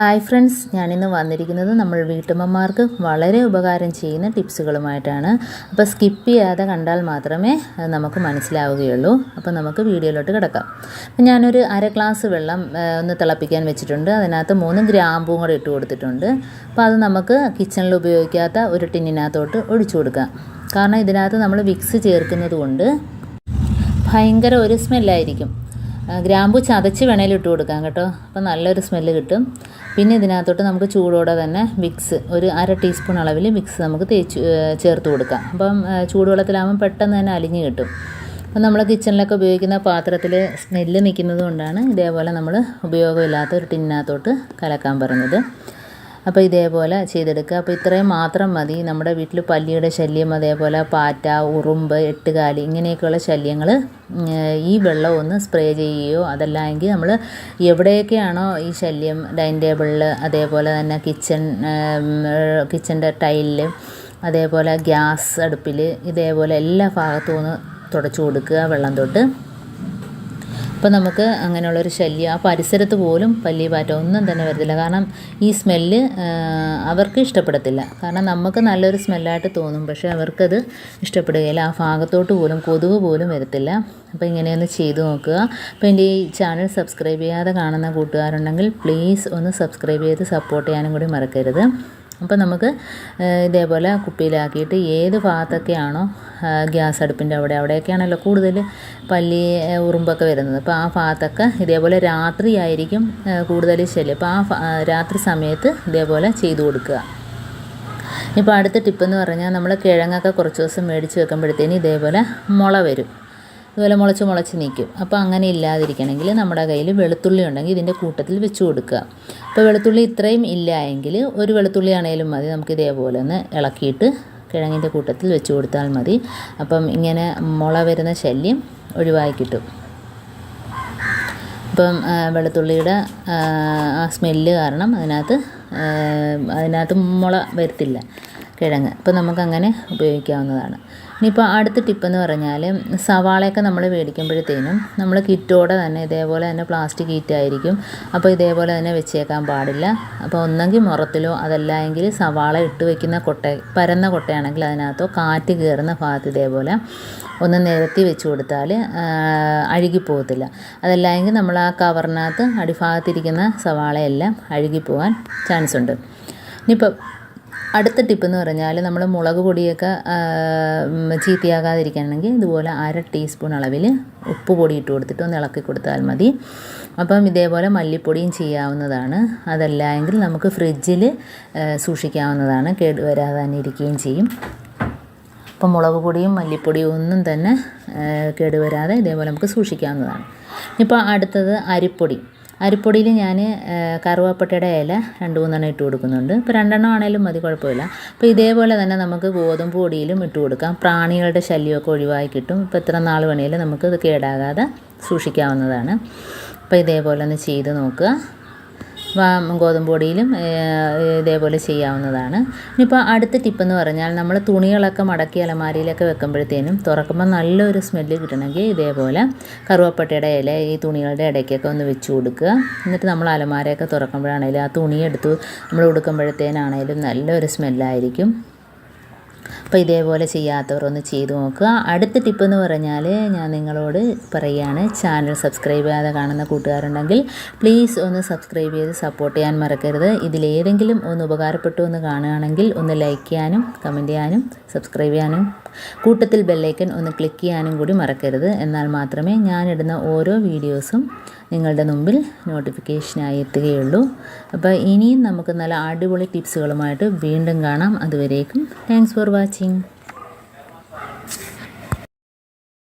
Hi friends, ഞാനിന്ന് വന്നിരിക്കുന്നത് നമ്മൾ വീട്ടമ്മമാർക്ക് വളരെ ഉപകാരം ചെയ്യുന്ന ടിപ്സുകളുമായിട്ടാണ്. അപ്പോൾ സ്കിപ്പ് ചെയ്യാതെ കണ്ടാൽ മാത്രമേ നമുക്ക് മനസ്സിലാവുകയുള്ളൂ. അപ്പോൾ നമുക്ക് വീഡിയോയിലോട്ട് കിടക്കാം. അപ്പോൾ ഞാനൊരു അര ഗ്ലാസ് വെള്ളം ഒന്ന് തിളപ്പിക്കാൻ വെച്ചിട്ടുണ്ട്. അതിനകത്ത് 3 ഗ്രാമ്പൂവും കൂടെ ഇട്ട് കൊടുത്തിട്ടുണ്ട്. അപ്പോൾ അത് നമുക്ക് കിച്ചണിൽ ഉപയോഗിക്കാത്ത ഒരു ടിന്നിനകത്തോട്ട് ഒഴിച്ചു കൊടുക്കാം. കാരണം ഇതിനകത്ത് നമ്മൾ വിക്സ് ചേർക്കുന്നത് കൊണ്ട് ഭയങ്കര ഒരു സ്മെല്ലായിരിക്കും. ഗ്രാമ്പു ചതച്ച് വേണേലും ഇട്ട് കൊടുക്കാം കേട്ടോ. അപ്പോൾ നല്ലൊരു സ്മെല്ല് കിട്ടും. പിന്നെ ഇതിനകത്തോട്ട് നമുക്ക് ചൂടോടെ തന്നെ വിക്സ് ഒരു 1/2 ടീസ്പൂൺ അളവിൽ വിക്സ് നമുക്ക് ചേർത്ത് കൊടുക്കാം. അപ്പം ചൂടുവെള്ളത്തിലാകുമ്പോൾ പെട്ടെന്ന് തന്നെ അലിഞ്ഞ് കിട്ടും. അപ്പം നമ്മൾ കിച്ചണിലൊക്കെ ഉപയോഗിക്കുന്ന പാത്രത്തിൽ സ്മെല്ല് നിൽക്കുന്നത് കൊണ്ടാണ് ഇതേപോലെ നമ്മൾ ഉപയോഗമില്ലാത്ത ഒരു ടിന്നിനകത്തോട്ട് കലക്കാൻ പറഞ്ഞത്. അപ്പോൾ ഇതേപോലെ ചെയ്തെടുക്കുക. അപ്പോൾ ഇത്രയും മാത്രം മതി. നമ്മുടെ വീട്ടിൽ പല്ലിയുടെ ശല്യം, അതേപോലെ പാറ്റ, ഉറുമ്പ്, എട്ടുകാലി ഇങ്ങനെയൊക്കെയുള്ള ശല്യങ്ങൾ ഈ വെള്ളം ഒന്ന് സ്പ്രേ ചെയ്യുകയോ അതല്ലെങ്കിൽ നമ്മൾ എവിടെയൊക്കെയാണോ ഈ ശല്യം, ഡൈനിങ് ടേബിളിൽ, അതേപോലെ തന്നെ കിച്ചൻ്റെ ടൈലിൽ, അതേപോലെ ഗ്യാസ് അടുപ്പിൽ, ഇതേപോലെ എല്ലാ ഭാഗത്തും ഒന്ന് തുടച്ചു കൊടുക്കുക വെള്ളം തൊട്ട്. അപ്പോൾ നമുക്ക് അങ്ങനെയുള്ളൊരു ശല്യം ആ പരിസരത്ത് പോലും പല്ലി പാറ്റ ഒന്നും തന്നെ വരത്തില്ല. കാരണം ഈ സ്മെല്ല് അവർക്ക് ഇഷ്ടപ്പെടത്തില്ല. കാരണം നമുക്ക് നല്ലൊരു സ്മെല്ലായിട്ട് തോന്നും, പക്ഷേ അവർക്കത് ഇഷ്ടപ്പെടുകയില്ല. ആ ഭാഗത്തോട്ട് പോലും കൊതുക് പോലും വരത്തില്ല. അപ്പോൾ ഇങ്ങനെയൊന്ന് ചെയ്തു നോക്കുക. അപ്പോൾ എൻ്റെ ഈ ചാനൽ സബ്സ്ക്രൈബ് ചെയ്യാതെ കാണുന്ന കൂട്ടുകാരുണ്ടെങ്കിൽ പ്ലീസ് ഒന്ന് സബ്സ്ക്രൈബ് ചെയ്ത് സപ്പോർട്ട് ചെയ്യാനും കൂടി മറക്കരുത്. അപ്പോൾ നമുക്ക് ഇതേപോലെ കുപ്പിയിലാക്കിയിട്ട് ഏത് ഭാഗത്തൊക്കെയാണോ ഗ്യാസ് അടുപ്പിൻ്റെ അവിടെയൊക്കെയാണല്ലോ കൂടുതൽ പല്ലി ഉറുമ്പൊക്കെ വരുന്നത്. അപ്പോൾ ആ ഭാഗത്തൊക്കെ ഇതേപോലെ രാത്രി ആയിരിക്കും കൂടുതൽ ശല്യം. അപ്പോൾ ആ രാത്രി സമയത്ത് ഇതേപോലെ ചെയ്തു കൊടുക്കുക. ഇപ്പോൾ അടുത്ത ടിപ്പെന്ന് പറഞ്ഞാൽ നമ്മൾ കിഴങ്ങൊക്കെ കുറച്ച് ദിവസം മേടിച്ച് വെക്കുമ്പോഴത്തേന് ഇതേപോലെ മുള വരും. ഇതുപോലെ മുളച്ച് നിൽക്കും. അപ്പോൾ അങ്ങനെ ഇല്ലാതിരിക്കണമെങ്കിൽ നമ്മുടെ കയ്യിൽ വെളുത്തുള്ളി ഉണ്ടെങ്കിൽ ഇതിൻ്റെ കൂട്ടത്തിൽ വെച്ച് കൊടുക്കുക. അപ്പോൾ വെളുത്തുള്ളി ഇത്രയും ഇല്ല എങ്കിൽ ഒരു വെളുത്തുള്ളി ആണെങ്കിലും മതി. നമുക്ക് ഇതേപോലെ ഒന്ന് ഇളക്കിയിട്ട് കിഴങ്ങിൻ്റെ കൂട്ടത്തിൽ വെച്ച് കൊടുത്താൽ മതി. അപ്പം ഇങ്ങനെ മുള വരുന്ന ശല്യം ഒഴിവായി കിട്ടും. ഇപ്പം വെളുത്തുള്ളിയുടെ ആ സ്മെല്ല് കാരണം അതിനകത്ത് മുള വരത്തില്ല കിഴങ്ങ്. അപ്പോൾ നമുക്കങ്ങനെ ഉപയോഗിക്കാവുന്നതാണ്. ഇനിയിപ്പോൾ അടുത്ത ടിപ്പെന്ന് പറഞ്ഞാൽ സവാളയൊക്കെ നമ്മൾ മേടിക്കുമ്പോഴത്തേനും നമ്മൾ കിറ്റോടെ തന്നെ ഇതേപോലെ തന്നെ പ്ലാസ്റ്റിക് കിറ്റായിരിക്കും. അപ്പോൾ ഇതേപോലെ തന്നെ വെച്ചേക്കാൻ പാടില്ല. അപ്പോൾ ഒന്നെങ്കിൽ മുറത്തിലോ അതല്ല എങ്കിൽ സവാള ഇട്ട് വയ്ക്കുന്ന പരന്ന കൊട്ടയാണെങ്കിൽ അതിനകത്തോ കാറ്റ് കയറുന്ന ഭാഗത്ത് ഇതേപോലെ ഒന്ന് നിരത്തി വെച്ച് കൊടുത്താൽ അഴുകിപ്പോകത്തില്ല. അതല്ല എങ്കിൽ നമ്മൾ ആ കവറിനകത്ത് അടിഭാഗത്തിരിക്കുന്ന സവാളയെല്ലാം അഴുകിപ്പോകാൻ ചാൻസ് ഉണ്ട്. ഇനിയിപ്പോൾ അടുത്ത ടിപ്പെന്ന് പറഞ്ഞാൽ നമ്മൾ മുളക് പൊടിയൊക്കെ ചീത്തയാകാതിരിക്കണമെങ്കിൽ ഇതുപോലെ 1/2 ടീസ്പൂൺ അളവിൽ ഉപ്പ് പൊടി ഇട്ട് കൊടുത്തിട്ട് ഒന്ന് ഇളക്കി കൊടുത്താൽ മതി. അപ്പം ഇതേപോലെ മല്ലിപ്പൊടിയും ചെയ്യാവുന്നതാണ്. അതല്ല എങ്കിൽ നമുക്ക് ഫ്രിഡ്ജിൽ സൂക്ഷിക്കാവുന്നതാണ്. കേടുവരാതെ തന്നെ ഇരിക്കുകയും ചെയ്യും. അപ്പം മുളക് പൊടിയും മല്ലിപ്പൊടിയും ഒന്നും തന്നെ കേടുവരാതെ ഇതേപോലെ നമുക്ക് സൂക്ഷിക്കാവുന്നതാണ്. ഇപ്പോൾ അടുത്തത് അരിപ്പൊടിയിൽ ഞാൻ കറുവാപ്പട്ടയുടെ ഇല 2-3 ഇട്ട് കൊടുക്കുന്നുണ്ട്. ഇപ്പോൾ 2 ആണെങ്കിലും മതി, കുഴപ്പമില്ല. അപ്പോൾ ഇതേപോലെ തന്നെ നമുക്ക് ഗോതമ്പ് പൊടിയിലും ഇട്ട് കൊടുക്കാം. പ്രാണികളുടെ ശല്യമൊക്കെ ഒഴിവായി കിട്ടും. ഇപ്പോൾ എത്ര നാൾ വേണമെങ്കിലും നമുക്കിത് കേടാകാതെ സൂക്ഷിക്കാവുന്നതാണ്. അപ്പോൾ ഇതേപോലെ ഒന്ന് ചെയ്ത് നോക്കുക. ഗോതമ്പ് പൊടിയിലും ഇതേപോലെ ചെയ്യാവുന്നതാണ്. ഇനിയിപ്പോൾ അടുത്ത ടിപ്പെന്ന് പറഞ്ഞാൽ നമ്മൾ തുണികളൊക്കെ മടക്കി അലമാരിയിലൊക്കെ വെക്കുമ്പോഴത്തേനും തുറക്കുമ്പോൾ നല്ലൊരു സ്മെല്ല് കിട്ടണമെങ്കിൽ ഇതേപോലെ കറുവപ്പട്ടയുടെ ഇല ഈ തുണികളുടെ ഇടയ്ക്കൊക്കെ ഒന്ന് വെച്ച് കൊടുക്കുക. എന്നിട്ട് നമ്മൾ അലമാരയൊക്കെ തുറക്കുമ്പോഴാണെങ്കിലും ആ തുണിയെടുത്ത് നമ്മൾ ഉടുക്കുമ്പോഴത്തേനാണെങ്കിലും നല്ലൊരു സ്മെല്ലായിരിക്കും. അപ്പോൾ ഇതേപോലെ ചെയ്യാത്തവർ ഒന്ന് ചെയ്തു നോക്കുക. അടുത്ത ടിപ്പെന്ന് പറഞ്ഞാൽ ഞാൻ നിങ്ങളോട് പറയുകയാണ്, ചാനൽ സബ്സ്ക്രൈബ് ചെയ്യാതെ കാണുന്ന കൂട്ടുകാരുണ്ടെങ്കിൽ പ്ലീസ് ഒന്ന് സബ്സ്ക്രൈബ് ചെയ്ത് സപ്പോർട്ട് ചെയ്യാൻ മറക്കരുത്. ഇതിലേതെങ്കിലും ഒന്ന് ഉപകാരപ്പെട്ടു എന്ന് കാണുകയാണെങ്കിൽ ഒന്ന് ലൈക്ക് ചെയ്യാനും കമൻറ്റ് ചെയ്യാനും സബ്സ്ക്രൈബ് ചെയ്യാനും കൂട്ടത്തിൽ ബെല്ലൈക്കൺ ഒന്ന് ക്ലിക്ക് ചെയ്യാനും കൂടി മറക്കരുത്. എന്നാൽ മാത്രമേ ഞാനിടുന്ന ഓരോ വീഡിയോസും നിങ്ങളുടെ മുമ്പിൽ നോട്ടിഫിക്കേഷനായി എത്തുകയുള്ളൂ. അപ്പോൾ ഇനിയും നമുക്ക് നല്ല അടിപൊളി ടിപ്സുകളുമായിട്ട് വീണ്ടും കാണാം. അതുവരേക്കും താങ്ക്സ് ഫോർ വാച്ചിങ്.